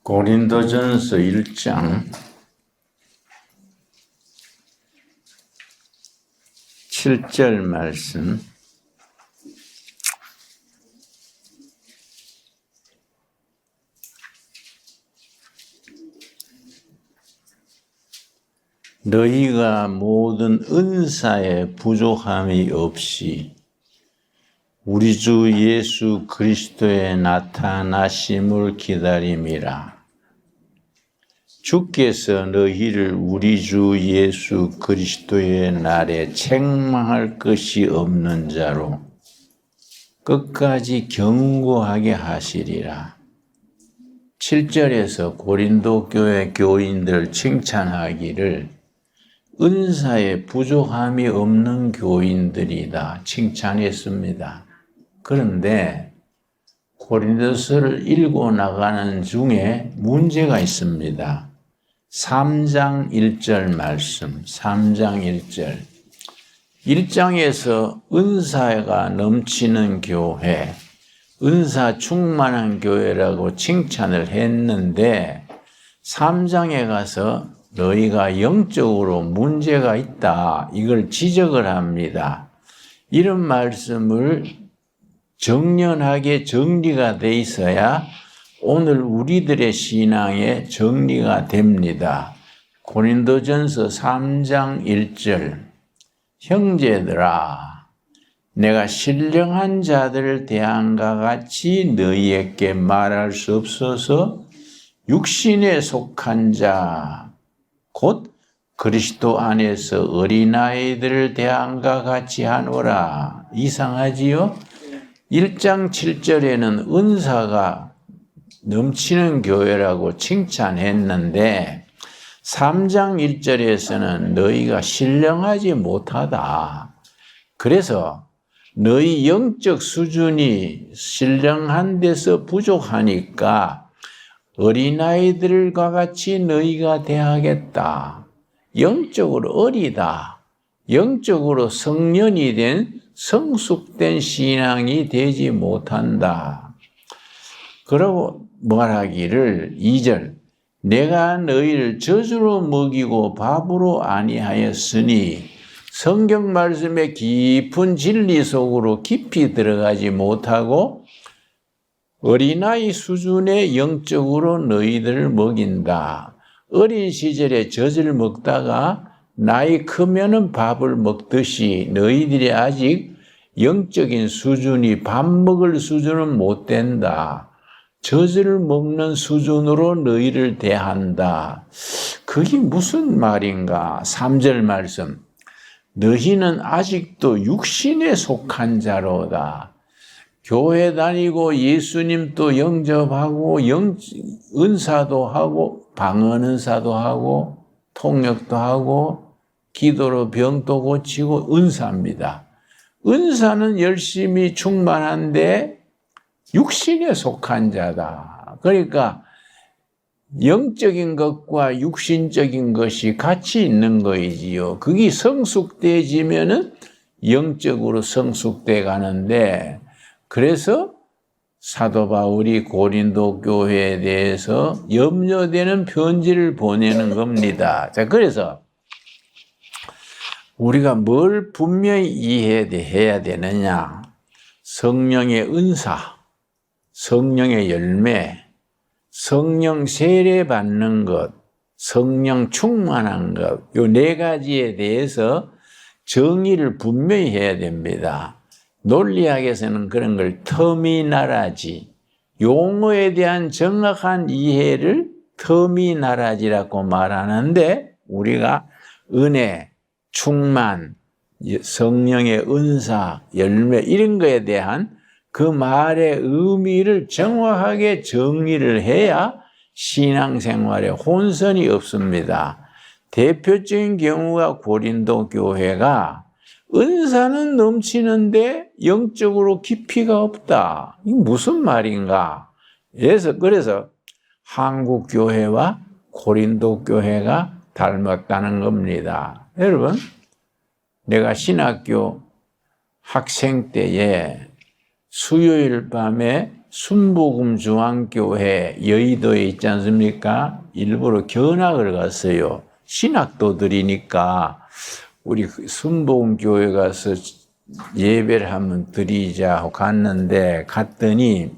고린도전서 1장 7절 말씀. 너희가 모든 은사에 부족함이 없이 우리 주 예수 그리스도의 나타나심을 기다림이라. 주께서 너희를 우리 주 예수 그리스도의 날에 책망할 것이 없는 자로 끝까지 견고하게 하시리라. 7절에서 고린도 교회 교인들 칭찬하기를 은사에 부족함이 없는 교인들이다 칭찬했습니다. 그런데 고린도서를 읽고 나가는 중에 문제가 있습니다. 3장 1절 말씀, 3장 1절. 1장에서 은사가 넘치는 교회, 은사 충만한 교회라고 칭찬을 했는데 3장에 가서 너희가 영적으로 문제가 있다, 이걸 지적을 합니다. 이런 말씀을 정연하게 정리가 돼 있어야 오늘 우리들의 신앙에 정리가 됩니다. 고린도전서 3장 1절. 형제들아, 내가 신령한 자들을 대함과 같이 너희에게 말할 수 없어서 육신에 속한 자, 곧 그리스도 안에서 어린아이들을 대함과 같이 하노라. 이상하지요? 1장 7절에는 은사가 넘치는 교회라고 칭찬했는데 3장 1절에서는 너희가 신령하지 못하다. 그래서 너희 영적 수준이 신령한 데서 부족하니까 어린아이들과 같이 너희가 대하겠다. 영적으로 어리다. 영적으로 성년이 된 성숙된 신앙이 되지 못한다. 그러고 말하기를 2절. 내가 너희를 젖으로 먹이고 밥으로 아니하였으니 성경 말씀의 깊은 진리 속으로 깊이 들어가지 못하고 어린아이 수준의 영적으로 너희들을 먹인다. 어린 시절에 젖을 먹다가 나이 크면은 밥을 먹듯이 너희들이 아직 영적인 수준이 밥 먹을 수준은 못 된다. 젖을 먹는 수준으로 너희를 대한다. 그게 무슨 말인가? 3절 말씀. 너희는 아직도 육신에 속한 자로다. 교회 다니고 예수님도 영접하고 은사도 하고 방언 은사도 하고 통역도 하고 기도로 병도 고치고 은사입니다. 은사는 열심히 충만한데 육신에 속한 자다. 그러니까 영적인 것과 육신적인 것이 같이 있는 거이지요. 그게 성숙돼지면은 영적으로 성숙돼 가는데, 그래서 사도 바울이 고린도 교회에 대해서 염려되는 편지를 보내는 겁니다. 자, 그래서 우리가 뭘 분명히 이해해야 되느냐? 성령의 은사, 성령의 열매, 성령 세례 받는 것, 성령 충만한 것, 요 네 가지에 대해서 정의를 분명히 해야 됩니다. 논리학에서는 그런 걸 터미나라지, 용어에 대한 정확한 이해를 터미나라지라고 말하는데, 우리가 은혜, 충만, 성령의 은사, 열매, 이런 거에 대한 그 말의 의미를 정확하게 정리를 해야 신앙생활에 혼선이 없습니다. 대표적인 경우가 고린도 교회가 은사는 넘치는데 영적으로 깊이가 없다. 이게 무슨 말인가? 그래서 한국 교회와 고린도 교회가 닮았다는 겁니다. 여러분, 내가 신학교 학생 때에 수요일 밤에 순복음중앙교회 여의도에 있지 않습니까? 일부러 견학을 갔어요. 신학도들이니까 우리 순복음교회 가서 예배를 한번 드리자 하고 갔더니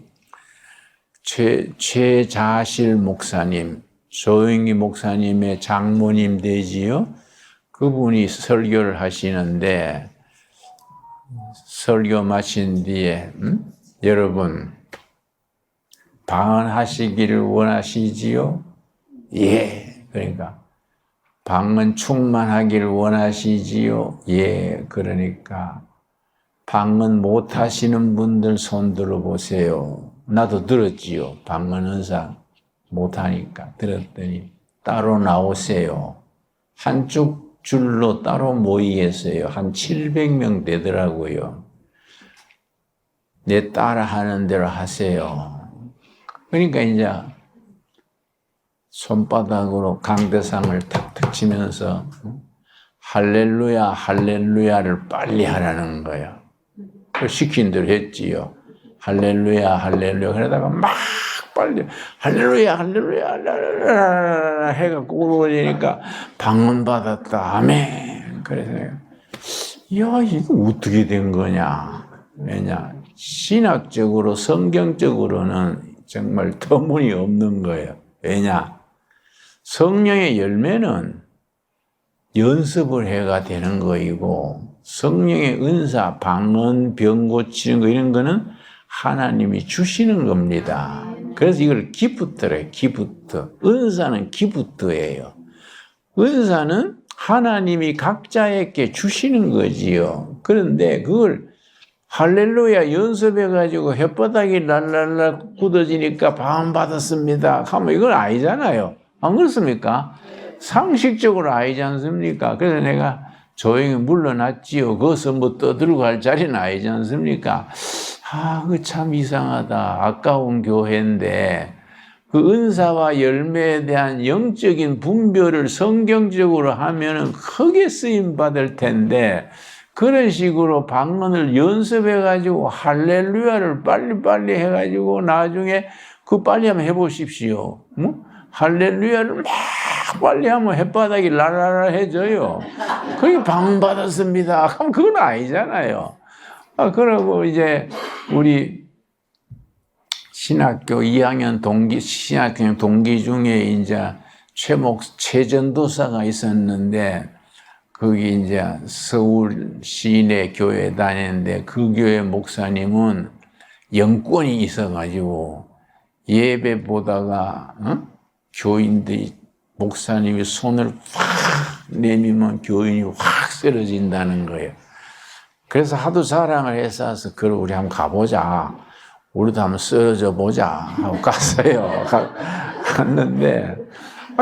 최자실 목사님, 조영기 목사님의 장모님 되지요. 그분이 설교를 하시는데 설교 마친 뒤에 여러분 방언하시기를 원하시지요? 예. 그러니까 방언 충만하기를 원하시지요? 예. 그러니까 방언 못하시는 분들 손 들어보세요. 나도 들었지요. 방언 은사 못하니까 들었더니 따로 나오세요. 한쪽 줄로 따로 모이겠어요. 한 700명 되더라고요. 내 따라 하는 대로 하세요. 그러니까 이제 손바닥으로 강대상을 탁탁 치면서 할렐루야, 할렐루야를 빨리 하라는 거예요. 시킨 대로 했지요. 할렐루야, 할렐루야. 그러다가 막 빨리 할렐루야, 할렐루야, 할렐루야 해갖고 울어지니까 방언 받았다. 아멘. 그래서 야, 이거 어떻게 된 거냐. 왜냐. 신학적으로, 성경적으로는 정말 터무니없는 거예요. 왜냐. 성령의 열매는 연습을 해가 되는 거이고, 성령의 은사, 방언, 병 고치는 거 이런 거는 하나님이 주시는 겁니다. 그래서 이걸 기프트래요. 기프트. 은사는 기프트예요. 은사는 하나님이 각자에게 주시는 거지요. 그런데 그걸 할렐루야 연습해가지고 혓바닥이 랄랄라 굳어지니까 방언 받았습니다 하면 이건 아니잖아요. 안 그렇습니까? 상식적으로 아니지 않습니까? 그래서 내가 조용히 물러났지요. 거기서 뭐 떠들고 갈 자리는 아니지 않습니까? 그 참 이상하다. 아까운 교회인데 그 은사와 열매에 대한 영적인 분별을 성경적으로 하면은 크게 쓰임 받을 텐데 그런 식으로 방언을 연습해가지고 할렐루야를 빨리빨리 해가지고 나중에 그 빨리 한번 해보십시오. 응? 할렐루야를 막 빨리 하면 혓바닥이 랄랄해져요. 그게 방언 받았습니다. 그럼 그건 아니잖아요. 그러고 이제 우리 신학교 2학년 신학교 동기 중에 이제 최전도사가 있었는데 거기 이제 서울 시내 교회 다니는데 그 교회 목사님은 영권이 있어가지고 예배 보다가 교인들이 목사님이 손을 확 내밀면 교인이 확 쓰러진다는 거예요. 그래서 하도 자랑을 했어서 그걸 우리 한번 가보자. 우리도 한번 쓰러져 보자 하고 갔어요. 갔는데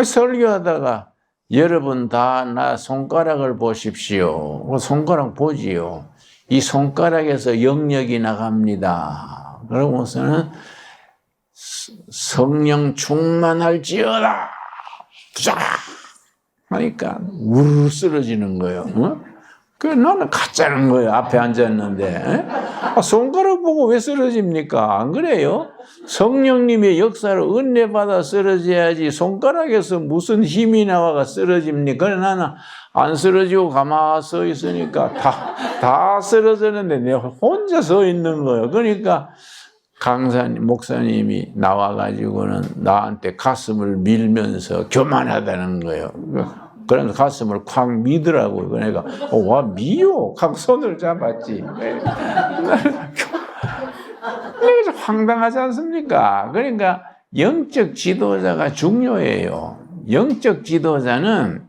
설교하다가 여러분 다 나 손가락을 보십시오. 손가락 보지요. 이 손가락에서 영력이 나갑니다. 그러고서는 성령 충만할지어다. 부자 하니까 우르르 쓰러지는 거예요. 그래서 나는 가짜는 거예요. 앞에 앉았는데. 손가락 보고 왜 쓰러집니까? 안 그래요? 성령님의 역사로 은혜 받아 쓰러져야지 손가락에서 무슨 힘이 나와가 쓰러집니까? 그래 나는 안 쓰러지고 가만히 서 있으니까 다 쓰러졌는데 내가 혼자 서 있는 거예요. 그러니까 강사님, 목사님이 나와가지고는 나한테 가슴을 밀면서 교만하다는 거예요. 그래서 가슴을 콱 미더라고요. 그러니까 와 미요 하고 손을 잡았지. 그래서 황당하지 않습니까? 그러니까 영적 지도자가 중요해요. 영적 지도자는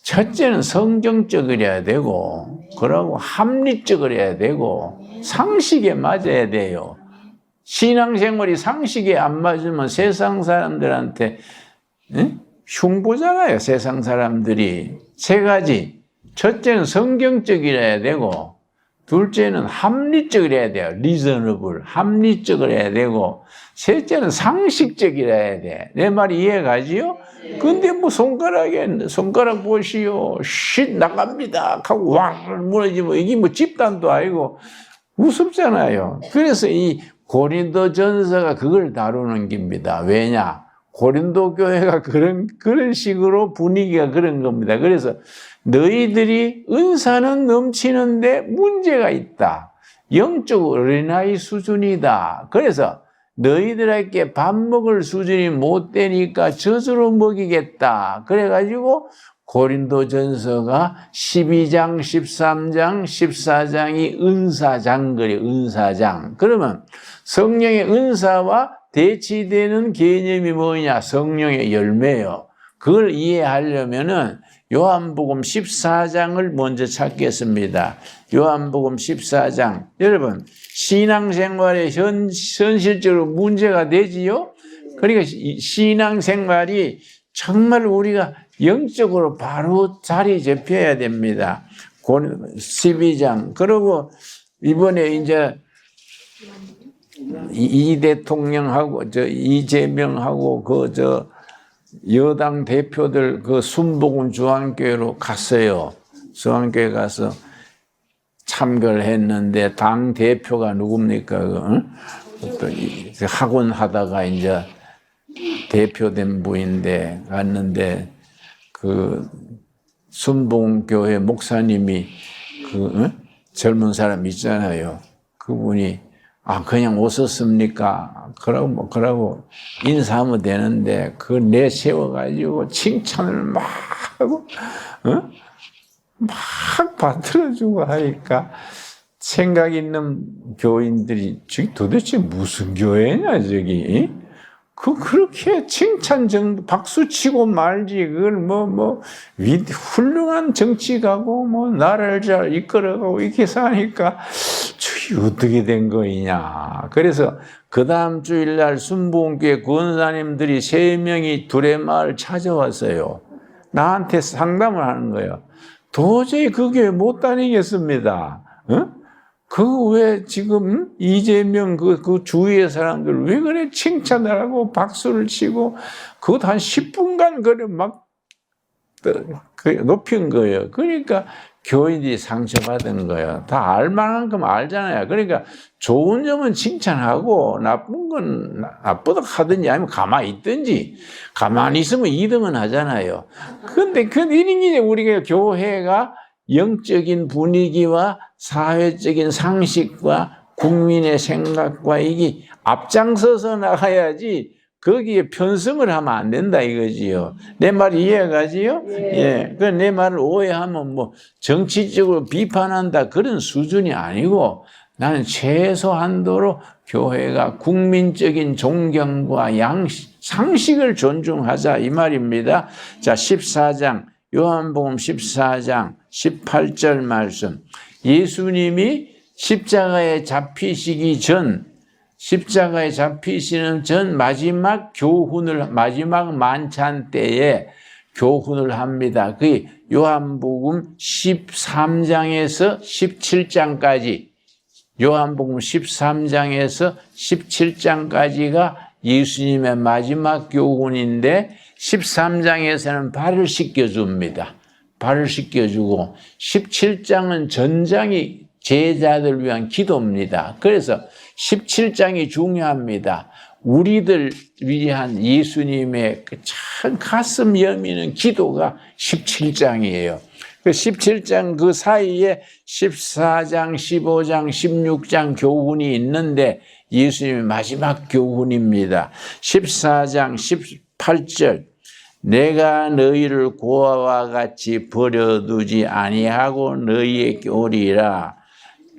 첫째는 성경적이어야 되고 그러고 합리적이어야 되고 상식에 맞아야 돼요. 신앙생활이 상식에 안 맞으면 세상 사람들한테 흉보잖아요. 세상 사람들이. 세 가지. 첫째는 성경적이어야 되고 둘째는 합리적이어야 돼요. reasonable. 합리적이어야 되고 셋째는 상식적이어야 돼. 내 말이 이해가지요? 근데 뭐 손가락 보시오. 쉿 나갑니다. 하고 왕 무너지면 이게 뭐 집단도 아니고 우습잖아요. 그래서 이 고린도전서가 그걸 다루는 겁니다. 왜냐? 고린도 교회가 그런 식으로 분위기가 그런 겁니다. 그래서 너희들이 은사는 넘치는데 문제가 있다. 영적 어린아이 수준이다. 그래서 너희들에게 밥 먹을 수준이 못 되니까 젖으로 먹이겠다. 그래가지고 고린도전서가 12장, 13장, 14장이 은사장 그래, 은사장. 그러면 성령의 은사와 대치되는 개념이 뭐냐? 성령의 열매요. 그걸 이해하려면은 요한복음 14장을 먼저 찾겠습니다. 요한복음 14장. 여러분, 신앙생활에 현실적으로 문제가 되지요? 그러니까 신앙생활이 정말 우리가 영적으로 바로 자리 잡혀야 됩니다. 12장. 그리고 이번에 이제 이 대통령하고 이재명하고 여당 대표들 순복음 중앙교회로 갔어요. 중앙교회 가서 참배를 했는데 당 대표가 누굽니까? 또 학원 하다가 이제 대표된 분인데 갔는데 순복음교회 목사님이 젊은 사람 있잖아요. 그분이 그냥 오셨습니까? 그러고 인사하면 되는데, 내세워가지고 칭찬을 막 하고, 막 받들어주고 하니까, 생각 있는 교인들이, 저기 도대체 무슨 교회냐, 저기? 그렇게 칭찬 정도, 박수 치고 말지, 그걸 훌륭한 정치가고, 나라를 잘 이끌어가고, 이렇게 사니까, 어떻게 된 거이냐. 그래서 그 다음 주일날 순복음교회 권사님들이 3명이 두레마을 찾아왔어요. 나한테 상담을 하는 거예요. 도저히 그 교회 못 다니겠습니다. 왜 지금 이재명 그 주위의 사람들 왜 그래 칭찬을 하고 박수를 치고 그것도 한 10분간 그래 막 높인 거예요. 그러니까 교인들이 상처받은 거예요. 다 알만큼 알잖아요. 그러니까 좋은 점은 칭찬하고 나쁜 건 나쁘다 하든지 아니면 가만히 있든지 가만히 있으면 2등은 하잖아요. 근데 이게 우리가 교회가 영적인 분위기와 사회적인 상식과 국민의 생각과 이게 앞장서서 나가야지 거기에 편성을 하면 안 된다 이거지요. 내 말 이해가지요? 예. 내 말을 오해하면 정치적으로 비판한다 그런 수준이 아니고 나는 최소한도로 교회가 국민적인 존경과 상식을 존중하자 이 말입니다. 자, 14장 요한복음 14장 18절 말씀. 예수님이 십자가에 잡히시기 전 십자가에 잡히시는 전 마지막 만찬 때에 교훈을 합니다. 그 요한복음 13장에서 17장까지, 요한복음 13장에서 17장까지가 예수님의 마지막 교훈인데 13장에서는 발을 씻겨줍니다. 발을 씻겨주고 17장은 전장이 제자들 위한 기도입니다. 그래서 17장이 중요합니다. 우리들 위한 예수님의 참 가슴 여미는 기도가 17장이에요. 그 17장 그 사이에 14장, 15장, 16장 교훈이 있는데 예수님의 마지막 교훈입니다. 14장 18절 내가 너희를 고아와 같이 버려두지 아니하고 너희에게 오리라.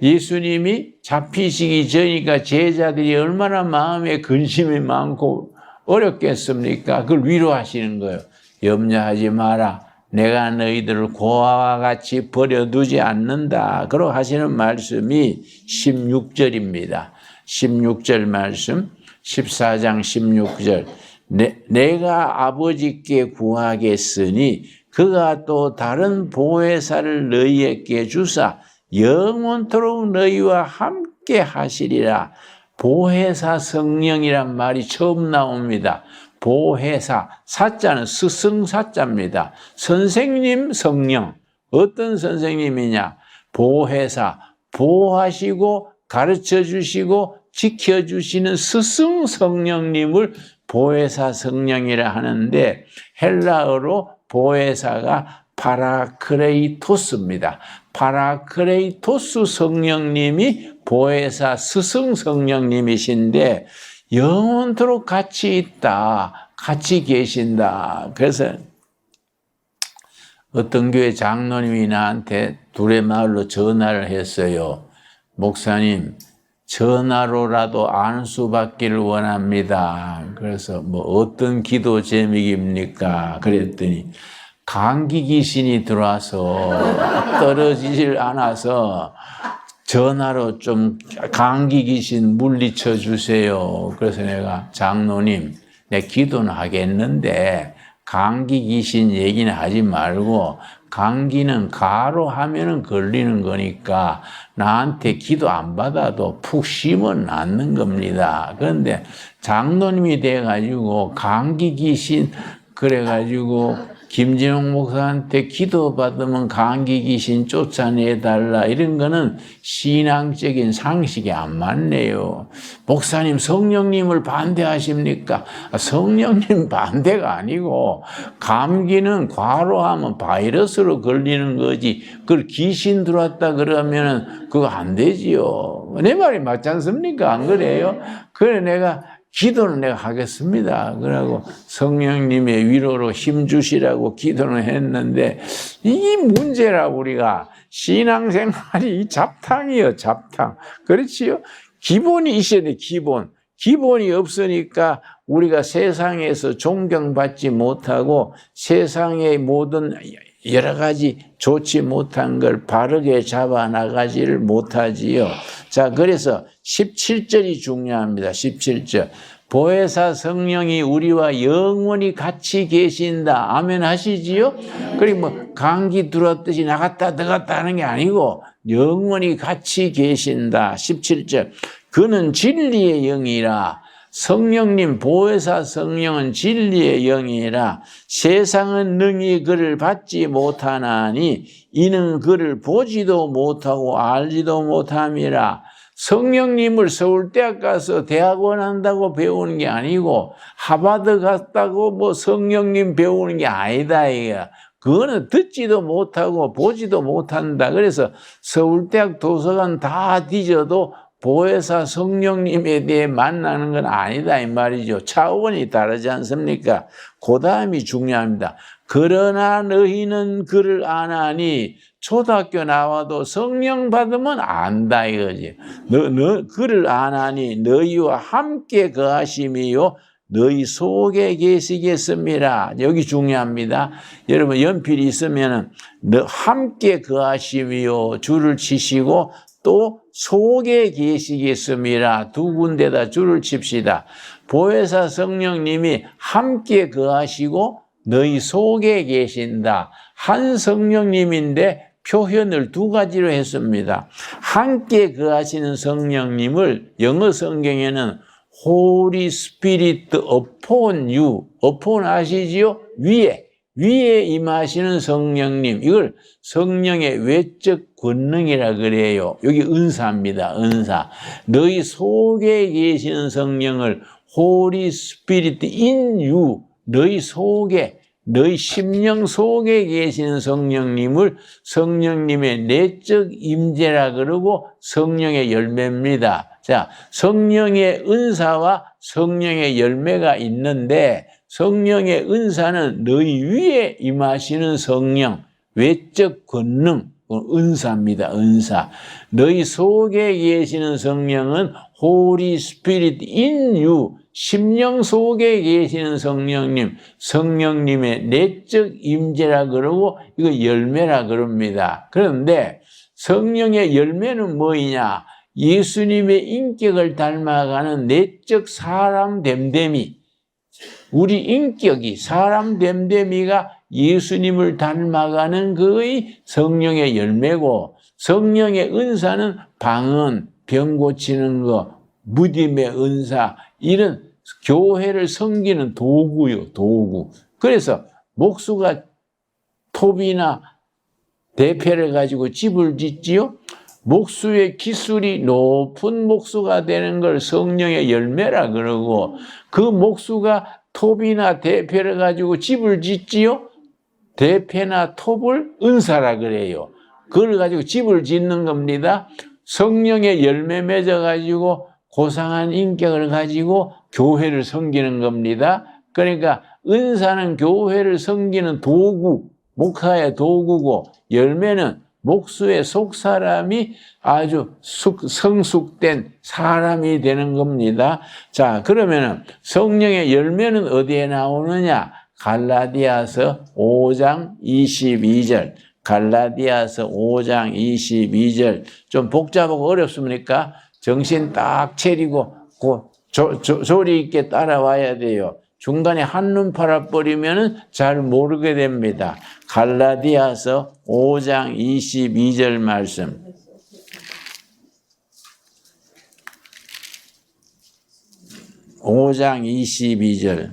예수님이 잡히시기 전이니까 제자들이 얼마나 마음에 근심이 많고 어렵겠습니까? 그걸 위로하시는 거예요. 염려하지 마라. 내가 너희들을 고아와 같이 버려두지 않는다. 그러고 하시는 말씀이 16절입니다. 16절 말씀, 14장 16절. 내가 아버지께 구하겠으니 그가 또 다른 보혜사를 너희에게 주사 영원토록 너희와 함께 하시리라. 보혜사 성령이란 말이 처음 나옵니다. 보혜사, 사자는 스승사자입니다. 선생님 성령, 어떤 선생님이냐? 보혜사, 보호하시고 가르쳐 주시고 지켜주시는 스승 성령님을 보혜사 성령이라 하는데 헬라어로 보혜사가 파라크레이토스입니다. 파라크레이토스 성령님이 보혜사 스승 성령님이신데 영원토록 같이 있다, 같이 계신다. 그래서 어떤 교회 장로님이 나한테 두레마을로 전화를 했어요. 목사님, 전화로라도 안수받기를 원합니다. 그래서 뭐 어떤 기도 제목입니까? 그랬더니 감기 귀신이 들어와서 떨어지질 않아서 전화로 좀 감기 귀신 물리쳐 주세요. 그래서 내가 장로님, 내 기도는 하겠는데 감기 귀신 얘기는 하지 말고 감기는 가로 하면은 걸리는 거니까 나한테 기도 안 받아도 푹 쉬면 낫는 겁니다. 그런데 장로님이 돼가지고 감기 귀신 그래가지고 김진홍 목사한테 기도 받으면 감기 귀신 쫓아내달라 이런 거는 신앙적인 상식이 안 맞네요. 목사님 성령님을 반대하십니까? 성령님 반대가 아니고 감기는 과로하면 바이러스로 걸리는 거지 그걸 귀신 들어왔다 그러면 그거 안 되지요. 내 말이 맞지 않습니까? 안 그래요? 그래 내가 기도는 내가 하겠습니다. 그러고 성령님의 위로로 힘 주시라고 기도는 했는데 이게 문제라 우리가 신앙생활이 잡탕이요, 잡탕. 그렇지요? 기본이 있어야 돼, 기본. 기본이 없으니까 우리가 세상에서 존경받지 못하고 세상의 모든 여러 가지 좋지 못한 걸 바르게 잡아 나가지를 못하지요. 자, 그래서 17절이 중요합니다. 17절. 보혜사 성령이 우리와 영원히 같이 계신다. 아멘 하시지요? 그리고 뭐 감기 들었듯이 나갔다 들어갔다 하는 게 아니고 영원히 같이 계신다. 17절. 그는 진리의 영이라. 성령님 보혜사 성령은 진리의 영이라 세상은 능히 그를 받지 못하나니 이는 그를 보지도 못하고 알지도 못함이라. 성령님을 서울대학 가서 대학원 한다고 배우는 게 아니고 하버드 갔다고 뭐 성령님 배우는 게 아니다 이거야. 그거는 듣지도 못하고 보지도 못한다. 그래서 서울대학 도서관 다 뒤져도 보혜사 성령님에 대해 만나는 건 아니다 이 말이죠. 차원이 다르지 않습니까? 그 다음이 중요합니다. 그러나 너희는 그를 아나니 초등학교 나와도 성령 받으면 안다 이거지. 너 그를 아나니 너희와 함께 거하심이요 너희 속에 계시겠습니다. 여기 중요합니다. 여러분 연필이 있으면은 너 함께 거하심이요 줄을 치시고 또 속에 계시겠습니다. 두 군데다 줄을 칩시다. 보혜사 성령님이 함께 거하시고 너희 속에 계신다. 한 성령님인데 표현을 두 가지로 했습니다. 함께 거하시는 성령님을 영어 성경에는 Holy Spirit upon you, upon 아시지요? 위에 임하시는 성령님, 이걸 성령의 외적 권능이라 그래요. 여기 은사입니다. 은사. 너희 속에 계시는 성령을 Holy Spirit in you, 너희 속에, 너희 심령 속에 계시는 성령님을 성령님의 내적 임재라 그러고 성령의 열매입니다. 자, 성령의 은사와 성령의 열매가 있는데 성령의 은사는 너희 위에 임하시는 성령, 외적 권능, 은사입니다. 은사. 너희 속에 계시는 성령은 Holy Spirit in you, 심령 속에 계시는 성령님, 성령님의 내적 임재라 그러고 이거 열매라 그럽니다. 그런데 성령의 열매는 뭐이냐? 예수님의 인격을 닮아가는 내적 사람 됨됨이, 우리 인격이 사람 됨됨이가 예수님을 닮아가는 그의 성령의 열매고 성령의 은사는 방언, 병 고치는 거, 무딤의 은사 이런 교회를 섬기는 도구요, 도구. 그래서 목수가 톱이나 대패를 가지고 집을 짓지요. 목수의 기술이 높은 목수가 되는 걸 성령의 열매라 그러고, 그 목수가 톱이나 대패를 가지고 집을 짓지요? 대패나 톱을 은사라 그래요. 그걸 가지고 집을 짓는 겁니다. 성령의 열매 맺어 가지고 고상한 인격을 가지고 교회를 섬기는 겁니다. 그러니까 은사는 교회를 섬기는 도구, 목사의 도구고, 열매는 목수의 속사람이 아주 성숙된 사람이 되는 겁니다. 자, 그러면은 성령의 열매는 어디에 나오느냐? 갈라디아서 5장 22절. 갈라디아서 5장 22절. 좀 복잡하고 어렵습니까? 정신 딱 차리고 조리 있게 따라와야 돼요. 중간에 한눈 팔아버리면 잘 모르게 됩니다. 갈라디아서 5장 22절 말씀. (5장 22절)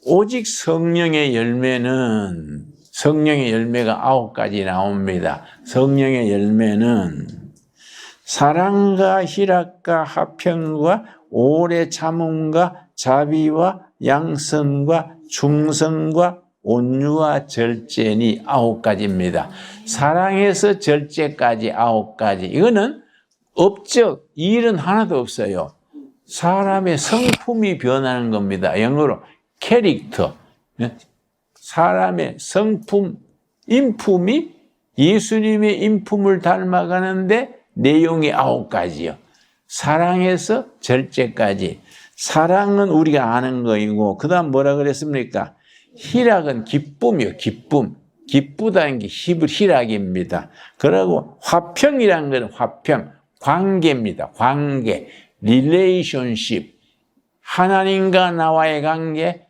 오직 성령의 열매는, 성령의 열매가 9가지 나옵니다. 성령의 열매는 사랑과 희락과 화평과 오래 참음과 자비와 양선과 충성과 온유와 절제니 9가지입니다. 사랑에서 절제까지 9가지. 이거는 업적, 일은 하나도 없어요. 사람의 성품이 변하는 겁니다. 영어로 캐릭터. 사람의 성품, 인품이 예수님의 인품을 닮아가는데 내용이 9가지요. 사랑에서 절제까지. 사랑은 우리가 아는 거이고, 그 다음 뭐라 그랬습니까? 희락은 기쁨이요, 기쁨. 기쁘다는 게 희락입니다. 그리고 화평이라는 건 화평, 관계입니다. 관계, relationship. 하나님과 나와의 관계,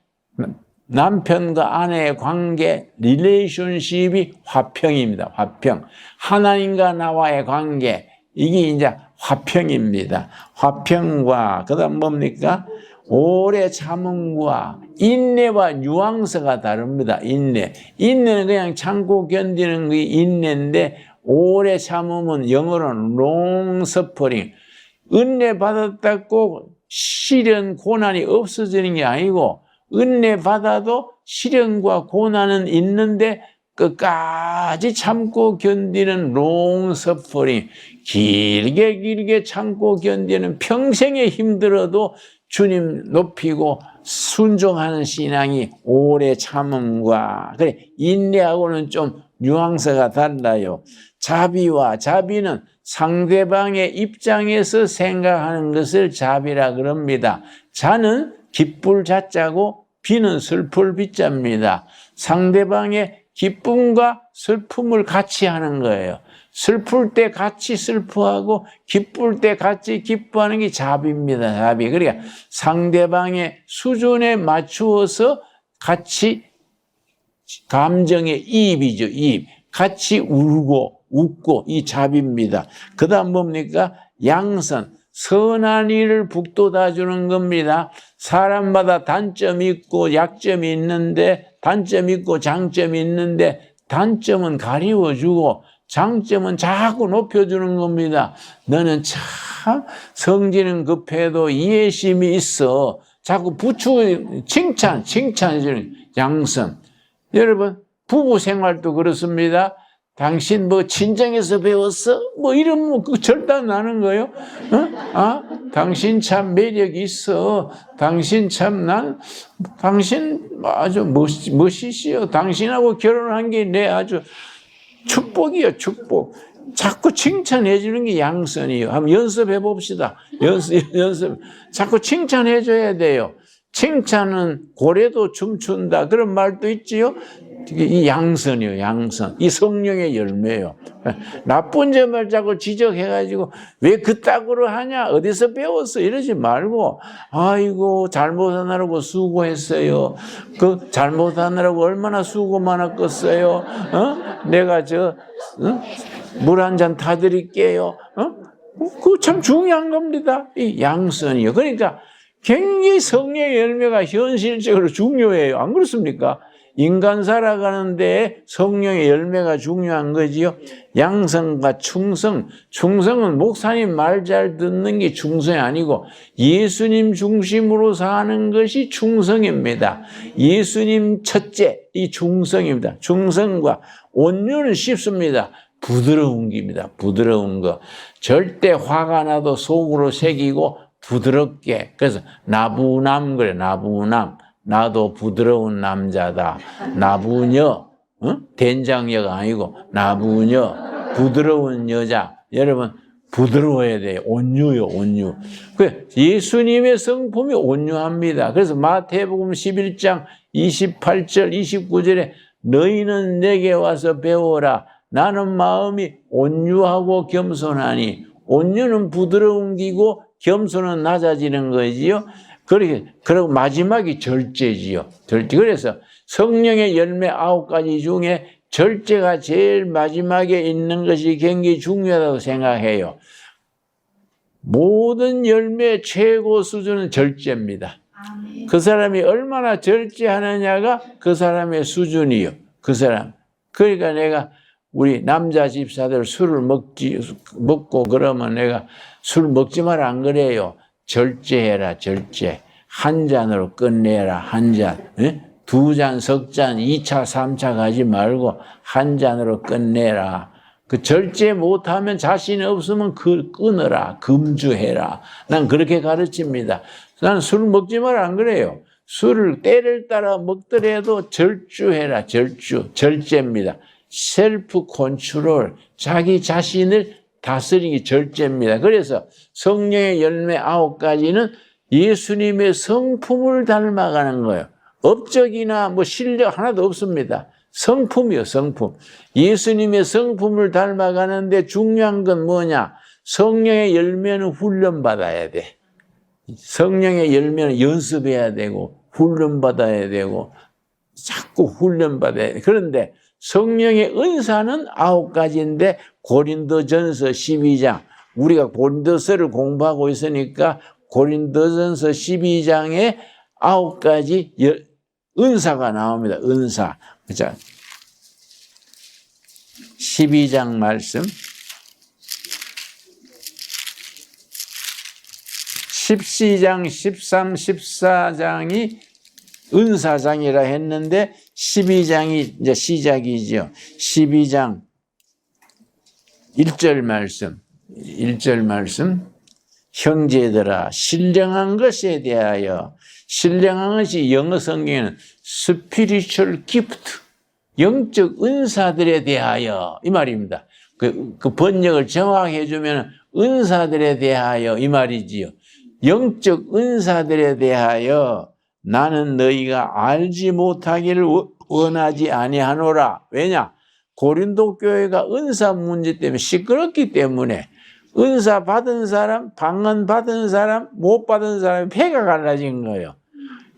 남편과 아내의 관계, relationship이 화평입니다. 화평. 하나님과 나와의 관계, 이게 이제 화평입니다. 화평과, 그 다음 뭡니까? 오래 참음과 인내와 뉘앙스가 다릅니다. 인내. 인내는 그냥 참고 견디는 게 인내인데, 오래 참음은 영어로는 long suffering. 은혜 받았다고 시련, 고난이 없어지는 게 아니고, 은혜 받아도 시련과 고난은 있는데 끝까지 참고 견디는 long suffering. 길게 참고 견디는, 평생에 힘들어도 주님 높이고 순종하는 신앙이 오래 참음과, 그래, 인내하고는 좀 뉘앙스가 달라요. 자비는 상대방의 입장에서 생각하는 것을 자비라 그럽니다. 자는 기쁠 자자고 비는 슬플 비자입니다. 상대방의 기쁨과 슬픔을 같이 하는 거예요. 슬플 때 같이 슬퍼하고 기쁠 때 같이 기뻐하는 게 자비입니다. 자비. 그러니까 상대방의 수준에 맞추어서 같이, 감정의 이입이죠. 이입. 같이 울고 웃고, 이 자비입니다. 그 다음 뭡니까? 양선. 선한 일을 북돋아 주는 겁니다. 사람마다 단점이 있고 약점이 있는데, 단점이 있고 장점이 있는데, 단점은 가리워주고 장점은 자꾸 높여주는 겁니다. 너는 참 성질은 급해도 이해심이 있어. 자꾸 칭찬해주는 양선. 여러분, 부부 생활도 그렇습니다. 당신 뭐 친정에서 배웠어? 뭐 이러면 그 절단 나는 거예요. 당신 참 매력이 있어. 당신 아주 멋있어요. 당신하고 결혼한 게 내 아주 축복이요, 축복. 자꾸 칭찬해 주는 게 양선이에요. 한번 연습해 봅시다. 연습. 자꾸 칭찬해 줘야 돼요. 칭찬은 고래도 춤춘다. 그런 말도 있지요. 이 양선이요, 양선. 이 성령의 열매요. 나쁜 점을 자꾸 지적해가지고, 왜 그따구로 하냐? 어디서 배웠어? 이러지 말고, 아이고, 잘못하느라고 수고했어요. 그 잘못하느라고 얼마나 수고 많았겠어요. 내가 물 한 잔 타드릴게요. 그거 참 중요한 겁니다. 이 양선이요. 그러니까, 굉장히 성령의 열매가 현실적으로 중요해요. 안 그렇습니까? 인간 살아가는데 성령의 열매가 중요한 거지요. 양성과 충성. 충성은 목사님 말 잘 듣는 게 충성이 아니고 예수님 중심으로 사는 것이 충성입니다. 예수님 첫째, 이 충성입니다. 충성과 온유는 쉽습니다. 부드러운 겁니다. 부드러운 거. 절대 화가 나도 속으로 새기고 부드럽게. 그래서 나부남 그래, 나부남. 나도 부드러운 남자다. 나부녀, 된장녀가 아니고 나부녀, 부드러운 여자. 여러분 부드러워야 돼요. 온유요, 온유. 예수님의 성품이 온유합니다. 그래서 마태복음 11장 28절, 29절에 너희는 내게 와서 배워라. 나는 마음이 온유하고 겸손하니. 온유는 부드러운 기고 겸손은 낮아지는 거지요. 그리고 마지막이 절제지요. 절제. 그래서 성령의 열매 9가지 중에 절제가 제일 마지막에 있는 것이 굉장히 중요하다고 생각해요. 모든 열매의 최고 수준은 절제입니다. 그 사람이 얼마나 절제하느냐가 그 사람의 수준이요. 그 사람. 그러니까 내가 우리 남자 집사들 술을 먹고 그러면 내가 술 먹지 마라 안 그래요. 절제해라, 절제. 한 잔으로 끝내라, 한 잔. 2잔, 석 잔, 2차, 3차 가지 말고 한 잔으로 끝내라. 그 절제 못하면 자신이 없으면 끊어라, 금주해라. 난 그렇게 가르칩니다. 난 술 먹지 마라 안 그래요. 술을 때를 따라 먹더라도 절주해라, 절주. 절제입니다. 셀프 컨트롤, 자기 자신을 다스리기 절제입니다. 그래서 성령의 열매 9가지는 예수님의 성품을 닮아가는 거예요. 업적이나 실력 하나도 없습니다. 성품이요, 성품. 예수님의 성품을 닮아가는데 중요한 건 뭐냐? 성령의 열매는 훈련받아야 돼. 성령의 열매는 연습해야 되고, 훈련받아야 되고, 자꾸 훈련받아야 돼. 그런데 성령의 은사는 9가지인데 고린도전서 12장, 우리가 고린도서를 공부하고 있으니까 고린도전서 12장에 9가지 은사가 나옵니다. 은사. 자, 12장 말씀. 12장, 13, 14장이 은사장이라 했는데 12장이 이제 시작이죠. 12장 1절 말씀. 1절 말씀. 형제들아, 신령한 것에 대하여, 신령한 것이 영어 성경에는 spiritual gift, 영적 은사들에 대하여 이 말입니다. 그 번역을 정확히 해주면 은사들에 대하여 이 말이지요. 영적 은사들에 대하여 나는 너희가 알지 못하기를 원하지 아니하노라. 왜냐? 고린도 교회가 은사 문제 때문에 시끄럽기 때문에 은사 받은 사람, 방언 받은 사람, 못 받은 사람이 패가 갈라진 거예요.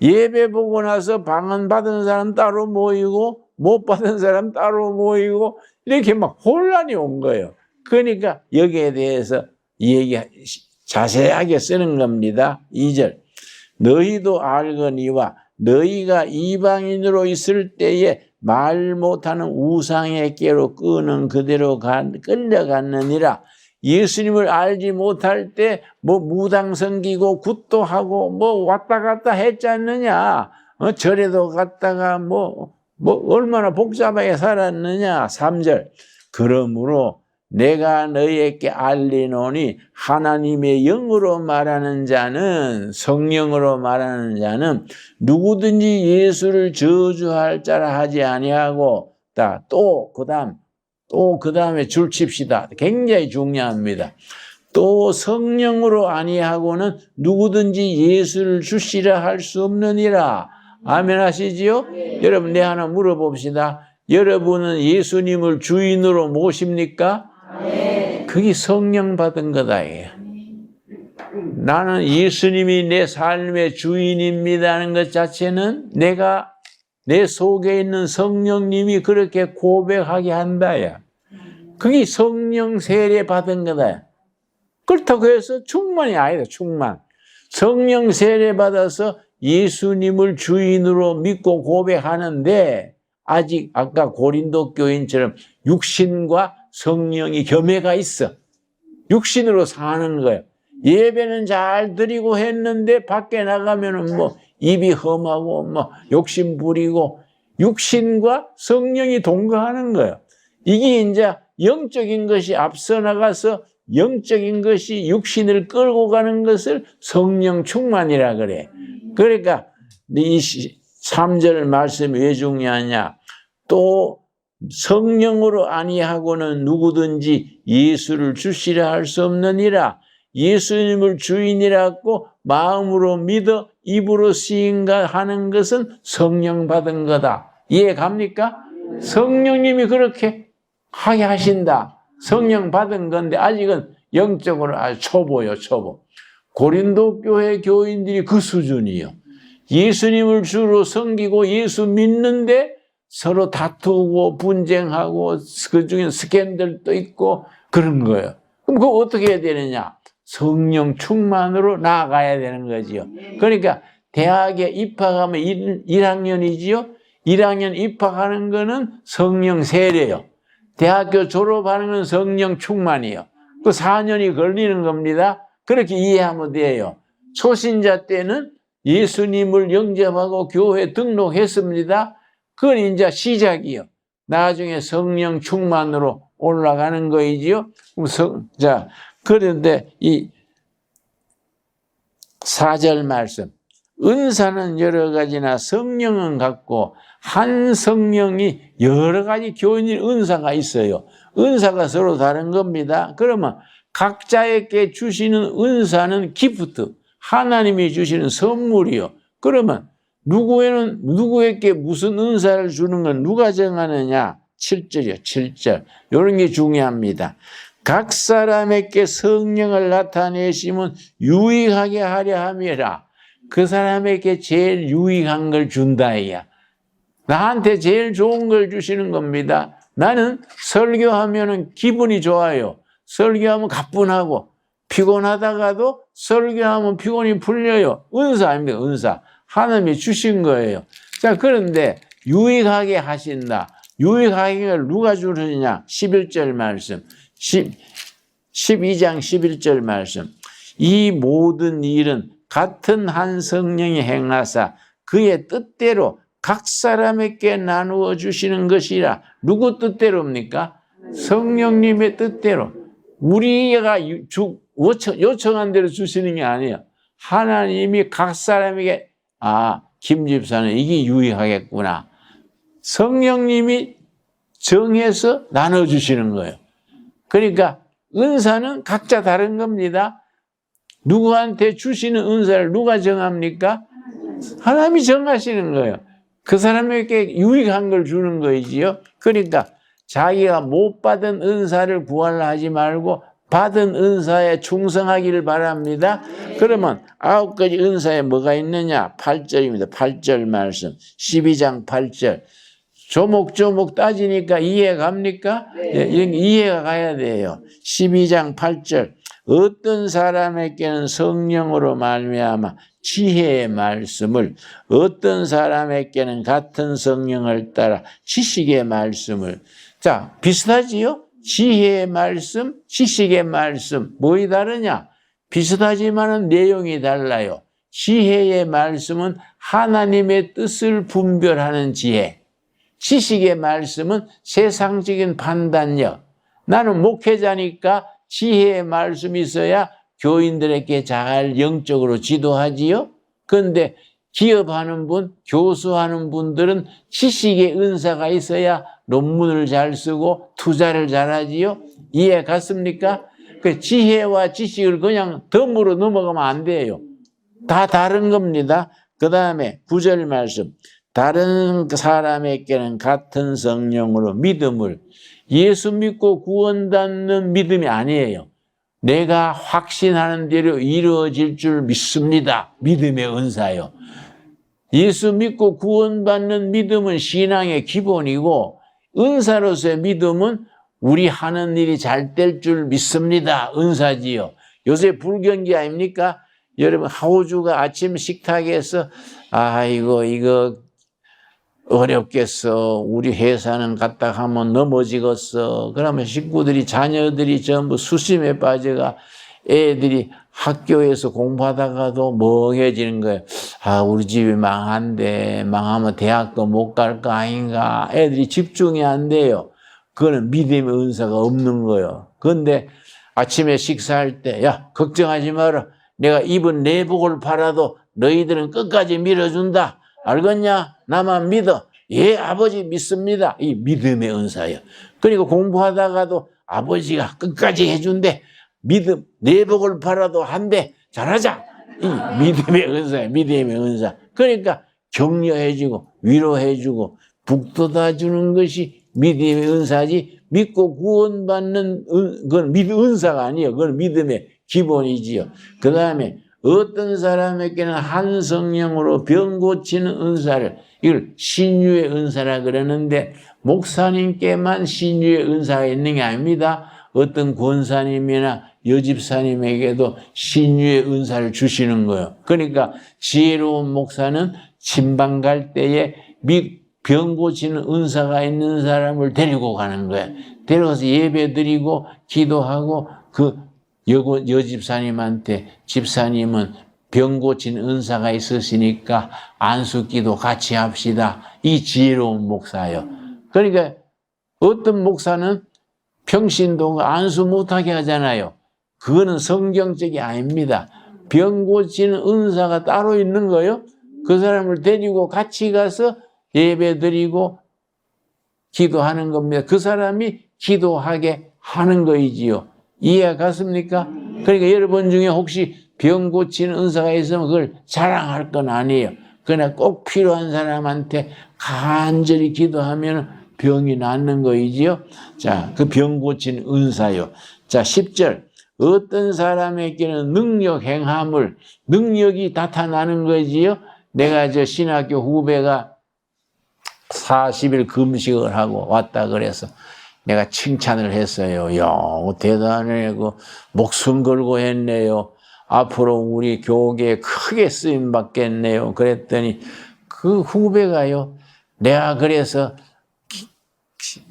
예배 보고 나서 방언 받은 사람 따로 모이고 못 받은 사람 따로 모이고 이렇게 막 혼란이 온 거예요. 그러니까 여기에 대해서 자세하게 쓰는 겁니다. 2절. 너희도 알거니와 너희가 이방인으로 있을 때에 말 못하는 우상에게로 끄는 그대로 끌려갔느니라. 예수님을 알지 못할 때 무당 섬기고 굿도 하고 왔다 갔다 했지 않느냐. 절에도 갔다가 얼마나 복잡하게 살았느냐. 3절. 그러므로 내가 너희에게 알리노니 하나님의 영으로 말하는 자는, 성령으로 말하는 자는 누구든지 예수를 저주할 자라 하지 아니하고, 또 그 다음에 줄 칩시다. 굉장히 중요합니다. 또 성령으로 아니하고는 누구든지 예수를 주시라 할 수 없느니라. 아멘 하시지요? 네. 여러분, 하나 물어봅시다. 여러분은 예수님을 주인으로 모십니까? 네. 그게 성령 받은 거다. 나는 예수님이 내 삶의 주인입니다는 것 자체는 내 속에 있는 성령님이 그렇게 고백하게 한다야. 그게 성령 세례 받은 거다. 그렇다고 해서 충만이 아니다. 충만. 성령 세례 받아서 예수님을 주인으로 믿고 고백하는데 아직 아까 고린도 교인처럼 육신과 성령이 겸해가 있어. 육신으로 사는 거예요. 예배는 잘 드리고 했는데 밖에 나가면은 뭐 입이 험하고 뭐 욕심 부리고 육신과 성령이 동거하는 거예요. 이게 이제 영적인 것이 앞서 나가서 영적인 것이 육신을 끌고 가는 것을 성령 충만이라 그래. 그러니까 이 3절 말씀이 왜 중요하냐? 또 성령으로 아니하고는 누구든지 예수를 주시라 할 수 없느니라. 예수님을 주인이라고 마음으로 믿어 입으로 시인가 하는 것은 성령 받은 거다. 이해 갑니까? 성령님이 그렇게 하게 하신다. 성령 받은 건데 아직은 영적으로 아주 초보요, 초보. 고린도 교회 교인들이 그 수준이에요. 예수님을 주로 섬기고 예수 믿는데 서로 다투고 분쟁하고 그중에 스캔들도 있고 그런 거예요. 그럼 그거 어떻게 해야 되느냐? 성령 충만으로 나아가야 되는 거지요. 그러니까 대학에 입학하면 1학년이지요. 1학년 입학하는 거는 성령 세례요. 대학교 졸업하는 건 성령 충만이요. 그 4년이 걸리는 겁니다. 그렇게 이해하면 돼요. 초신자 때는 예수님을 영접하고 교회 등록했습니다. 그건 이제 시작이요. 나중에 성령 충만으로 올라가는 거이지요. 자, 그런데 이 4절 말씀. 은사는 여러 가지나 성령은 같고 한 성령이 여러 가지 교인의 은사가 있어요. 은사가 서로 다른 겁니다. 그러면 각자에게 주시는 은사는 기프트, 하나님이 주시는 선물이요. 그러면 누구에게 무슨 은사를 주는 건 누가 정하느냐? 7절이요, 7절. 이런 게 중요합니다. 각 사람에게 성령을 나타내시면 유익하게 하려 함이라. 그 사람에게 제일 유익한 걸 준다 이야. 나한테 제일 좋은 걸 주시는 겁니다. 나는 설교하면 기분이 좋아요. 설교하면 가뿐하고 피곤하다가도 설교하면 피곤이 풀려요. 은사 아닙니까? 은사. 하나님이 주신 거예요. 자, 그런데 유익하게 하신다. 유익하게 누가 주느냐? 11절 말씀. 12장 11절 말씀. 이 모든 일은 같은 한 성령이 행하사 그의 뜻대로 각 사람에게 나누어 주시는 것이라. 누구 뜻대로입니까? 성령님의 뜻대로. 우리가 요청한 대로 주시는 게 아니에요. 하나님이 각 사람에게 김 집사는 이게 유익하겠구나. 성령님이 정해서 나눠주시는 거예요. 그러니까 은사는 각자 다른 겁니다. 누구한테 주시는 은사를 누가 정합니까? 하나님이 정하시는 거예요. 그 사람에게 유익한 걸 주는 거이지요. 그러니까 자기가 못 받은 은사를 구하려 하지 말고 받은 은사에 충성하기를 바랍니다. 그러면 9가지 은사에 뭐가 있느냐? 8절입니다. 8절 말씀. 12장 8절. 조목조목 따지니까 이해 갑니까? 네. 이해가 가야 돼요. 12장 8절. 어떤 사람에게는 성령으로 말미암아 지혜의 말씀을, 어떤 사람에게는 같은 성령을 따라 지식의 말씀을. 자, 비슷하지요? 지혜의 말씀, 지식의 말씀. 뭐이 다르냐? 비슷하지만은 내용이 달라요. 지혜의 말씀은 하나님의 뜻을 분별하는 지혜. 지식의 말씀은 세상적인 판단력. 나는 목회자니까 지혜의 말씀이 있어야 교인들에게 잘 영적으로 지도하지요. 그런데 기업하는 분, 교수하는 분들은 지식의 은사가 있어야 논문을 잘 쓰고 투자를 잘하지요. 이해 갔습니까? 그 지혜와 지식을 그냥 덤으로 넘어가면 안 돼요. 다 다른 겁니다. 그 다음에 9절 말씀. 다른 사람에게는 같은 성령으로 믿음을. 예수 믿고 구원받는 믿음이 아니에요. 내가 확신하는 대로 이루어질 줄 믿습니다. 믿음의 은사요. 예수 믿고 구원받는 믿음은 신앙의 기본이고, 은사로서의 믿음은 우리 하는 일이 잘 될 줄 믿습니다. 은사지요. 요새 불경기 아닙니까? 여러분 하우주가 아침 식탁에서 아이고 이거 어렵겠어. 우리 회사는 갔다 하면 넘어지겠어. 그러면 식구들이 자녀들이 전부 수심에 빠져가 애들이 학교에서 공부하다가도 멍해지는 거예요. 아, 우리 집이 망한데 망하면 대학도 못 갈 거 아닌가. 애들이 집중이 안 돼요. 그거는 믿음의 은사가 없는 거예요. 그런데 아침에 식사할 때 야, 걱정하지 마라. 내가 입은 내복을 팔아도 너희들은 끝까지 밀어준다. 알겠냐? 나만 믿어. 예, 아버지 믿습니다. 이 믿음의 은사예요. 그리고 공부하다가도 아버지가 끝까지 해준대. 믿음, 내복을 팔아도 한대. 잘하자. 이 믿음의 은사예요. 믿음의 은사. 그러니까 격려해주고 위로해주고 북돋아주는 것이 믿음의 은사지, 믿고 구원받는 그건 은사가 아니에요. 그건 믿음의 기본이지요. 그 다음에 어떤 사람에게는 한 성령으로 병 고치는 은사를, 이걸 신유의 은사라 그러는데, 목사님께만 신유의 은사가 있는 게 아닙니다. 어떤 권사님이나 여집사님에게도 신유의 은사를 주시는 거예요. 그러니까 지혜로운 목사는 침방 갈 때에 병 고치는 은사가 있는 사람을 데리고 가는 거예요. 데려가서 예배 드리고 기도하고 그 여집사님한테 집사님은 병 고치는 은사가 있으시니까 안수기도 같이 합시다. 이 지혜로운 목사예요. 그러니까 어떤 목사는 평신도 안수 못하게 하잖아요. 그거는 성경적이 아닙니다. 병 고치는 은사가 따로 있는 거예요. 그 사람을 데리고 같이 가서 예배 드리고 기도하는 겁니다. 그 사람이 기도하게 하는 거이지요. 이해가 갔습니까? 그러니까 여러분 중에 혹시 병 고치는 은사가 있으면 그걸 자랑할 건 아니에요. 그러나 꼭 필요한 사람한테 간절히 기도하면 병이 낫는 거이지요. 자, 그 병 고치는 은사요. 자, 10절. 어떤 사람에게는 능력 행함을, 능력이 나타나는 거지요. 내가 저 신학교 후배가 40일 금식을 하고 왔다 그래서 내가 칭찬을 했어요. 야, 대단해. 그 목숨 걸고 했네요. 앞으로 우리 교계에 크게 쓰임 받겠네요. 그랬더니 그 후배가요. 내가 그래서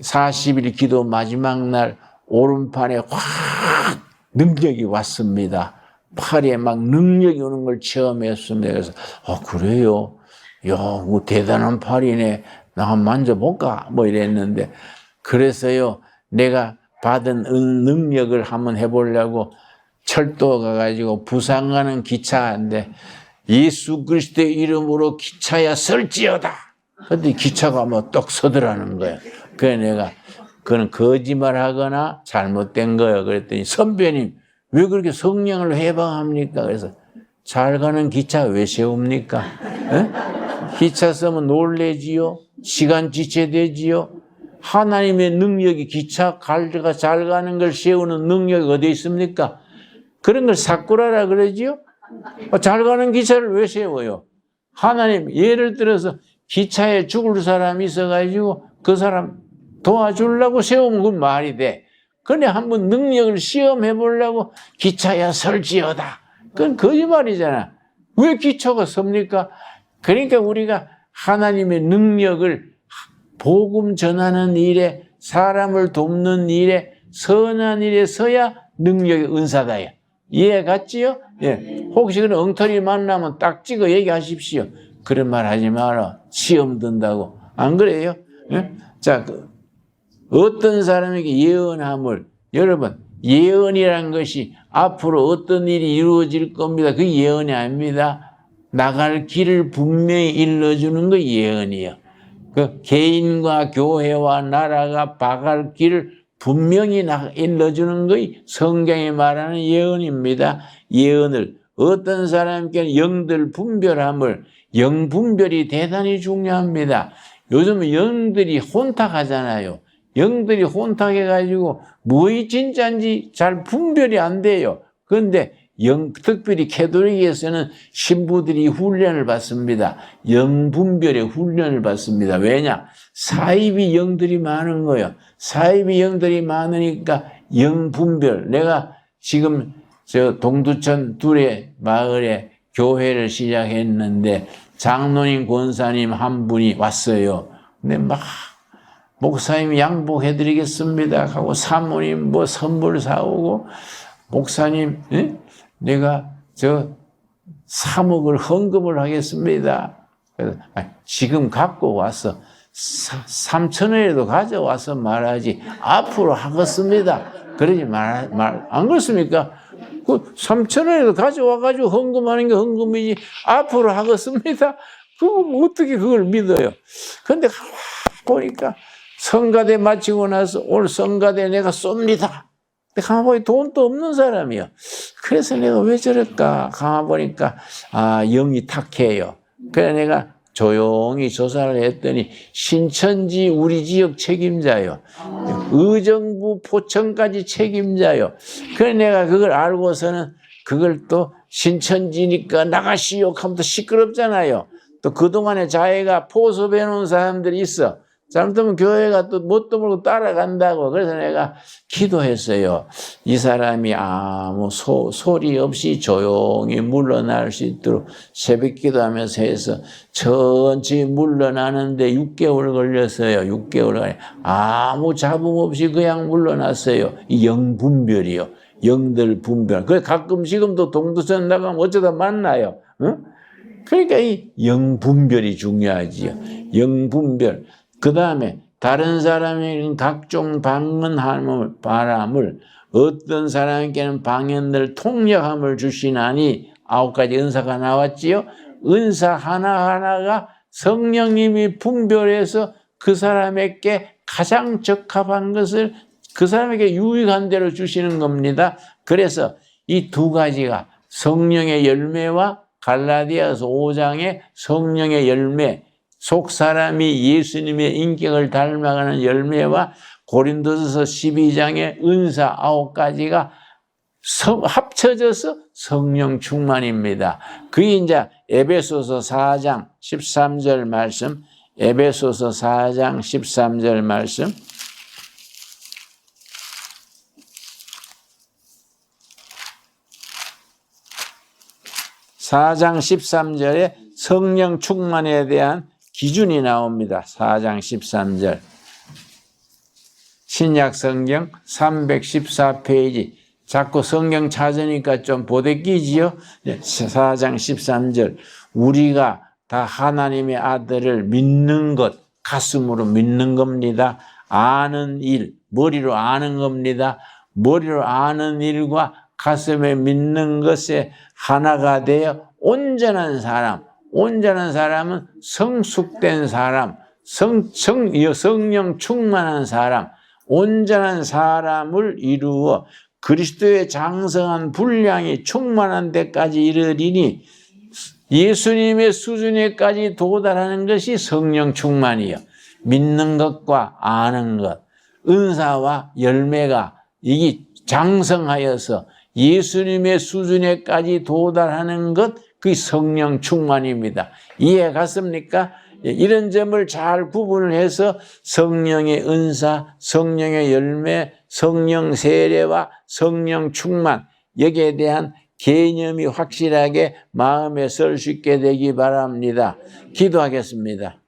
40일 기도 마지막 날 오른팔에 확 능력이 왔습니다. 팔에 막 능력이 오는 걸 체험했습니다. 그래서 그래요? 야, 뭐 대단한 팔이네. 나 한번 만져볼까? 뭐 이랬는데, 그래서요, 내가 받은 능력을 한번 해보려고 철도 가가지고 부산 가는 기차인데, 예수 그리스도의 이름으로 기차야 설지어다. 근데 기차가 뭐 떡 서더라는 거야. 그래 내가, 그건 거짓말 하거나 잘못된 거예요. 그랬더니 선배님, 왜 그렇게 성령을 해방합니까? 그래서 잘 가는 기차 왜 세웁니까? 에? 기차 쓰면 놀래지요? 시간 지체되지요? 하나님의 능력이 기차 잘 가는 걸 세우는 능력이 어디 있습니까? 그런 걸 사꾸라라 그러지요? 잘 가는 기차를 왜 세워요? 하나님, 예를 들어서 기차에 죽을 사람이 있어가지고 그 사람 도와주려고 세우면 그건 말이 돼. 근데 한번 능력을 시험해 보려고 기차야 설지어다. 그건 거짓말이잖아. 왜 기차가 섭니까? 그러니까 우리가 하나님의 능력을 복음 전하는 일에, 사람을 돕는 일에, 선한 일에 서야 능력의 은사다요. 이해 갔지요? 예. 혹시 그런 엉터리 만나면 딱 찍어 얘기하십시오. 그런 말 하지 마라. 시험 든다고. 안 그래요? 예? 자, 어떤 사람에게 예언함을, 여러분, 예언이란 것이 앞으로 어떤 일이 이루어질 겁니다. 그 예언이 아닙니다. 나갈 길을 분명히 일러주는 거 예언이에요. 그 개인과 교회와 나라가 박할 길을 분명히 일러주는 것이 성경이 말하는 예언입니다. 예언을 어떤 사람께는 영들 분별함을, 영 분별이 대단히 중요합니다. 요즘은 영들이 혼탁하잖아요. 영들이 혼탁해가지고 무엇이 진짜인지 잘 분별이 안 돼요. 그런데 특별히 캐톨릭에서는 신부들이 훈련을 받습니다. 영 분별의 훈련을 받습니다. 왜냐? 사이비 영들이 많은 거예요. 사이비 영들이 많으니까 영 분별. 내가 지금 저 동두천 둘의 마을에 교회를 시작했는데 장로님, 권사님 한 분이 왔어요. 근데 막 목사님 양복해드리겠습니다 하고 사모님 뭐 선물 사오고 목사님 내가 저 3억을 헌금을 하겠습니다. 그래서 지금 갖고 와서 3,000원이라도 가져와서 말하지 앞으로 하겠습니다. 그러지 안 그렇습니까? 그 3,000원이라도 가져와가지고 헌금하는 게 헌금이지 앞으로 하겠습니다. 그럼 어떻게 그걸 믿어요? 근데 보니까 성가대 마치고 나서 오늘 성가대 내가 쏩니다. 가만 보니 돈도 없는 사람이요. 그래서 내가 왜 저럴까? 가만 보니까 영이 탁해요. 그래서 내가 조용히 조사를 했더니 신천지 우리 지역 책임자요. 의정부 포천까지 책임자요. 그래서 내가 그걸 알고서는 그걸 또 신천지니까 나가시오 하면 또 시끄럽잖아요. 또 그동안에 자기가 포섭해 놓은 사람들이 있어. 잘못하면 교회가 또 뭣도 모르고 따라간다고. 그래서 내가 기도했어요. 이 사람이 아무 소리 없이 조용히 물러날 수 있도록 새벽 기도하면서 해서 천천히 물러나는데 6개월 걸렸어요. 6개월. 아무 잡음 없이 그냥 물러났어요. 이 영분별이요. 영들 분별. 그래 가끔 지금도 동두천 나가면 어쩌다 만나요. 응? 그러니까 이 영분별이 중요하지요. 영분별. 그 다음에 다른 사람에게는 각종 방언함을 어떤 사람에게는 방언들 통역함을 주시나니 9가지 은사가 나왔지요. 은사 하나하나가 성령님이 분별해서 그 사람에게 가장 적합한 것을 그 사람에게 유익한 대로 주시는 겁니다. 그래서 이 2가지가 성령의 열매와 갈라디아서 5장의 성령의 열매, 속 사람이 예수님의 인격을 닮아가는 열매와 고린도서서 12장의 은사 9가지가 합쳐져서 성령 충만입니다. 그게 이제 에베소서 4장 13절 말씀, 에베소서 4장 13절 말씀. (4장 13절에) 성령 충만에 대한 기준이 나옵니다. 4장 13절. 신약 성경 314페이지. 자꾸 성경 찾으니까 좀 보대끼지요. 4장 13절. 우리가 다 하나님의 아들을 믿는 것, 가슴으로 믿는 겁니다. 아는 일, 머리로 아는 겁니다. 머리로 아는 일과 가슴에 믿는 것에 하나가 되어 온전한 사람, 온전한 사람은 성숙된 사람, 성령 충만한 사람, 온전한 사람을 이루어 그리스도의 장성한 분량이 충만한 데까지 이르리니 예수님의 수준에까지 도달하는 것이 성령 충만이요. 믿는 것과 아는 것, 은사와 열매가 이게 장성하여서 예수님의 수준에까지 도달하는 것, 그게 성령 충만입니다. 이해 갔습니까? 이런 점을 잘 구분을 해서 성령의 은사, 성령의 열매, 성령 세례와 성령 충만, 여기에 대한 개념이 확실하게 마음에 설 수 있게 되기 바랍니다. 기도하겠습니다.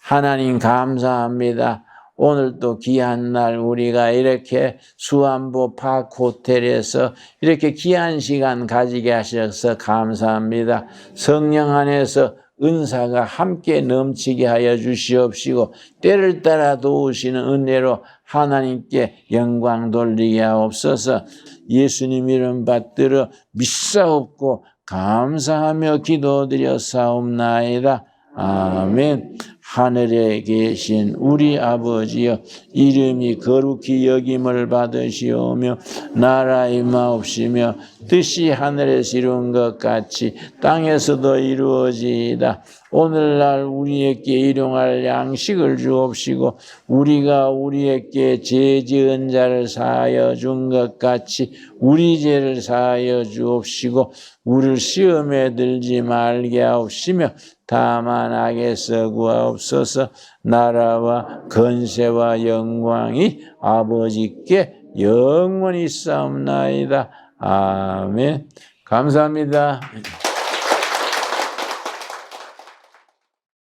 하나님 감사합니다. 오늘도 귀한 날 우리가 이렇게 수안보 파크 호텔에서 이렇게 귀한 시간 가지게 하셔서 감사합니다. 성령 안에서 은사가 함께 넘치게 하여 주시옵시고 때를 따라 도우시는 은혜로 하나님께 영광 돌리게 하옵소서. 예수님 이름 받들어 믿사옵고 감사하며 기도드렸사옵나이다. 아멘. 하늘에 계신 우리 아버지여, 이름이 거룩히 여김을 받으시오며 나라 임하옵시며 뜻이 하늘에서 이룬 것 같이 땅에서도 이루어지이다. 오늘날 우리에게 일용할 양식을 주옵시고 우리가 우리에게 죄 지은 자를 사하여 준 것 같이 우리 죄를 사하여 주옵시고 우리를 시험에 들지 말게 하옵시며 다만 악에서 구하옵소서. 나라와 권세와 영광이 아버지께 영원히 싸움나이다. 아멘. 감사합니다.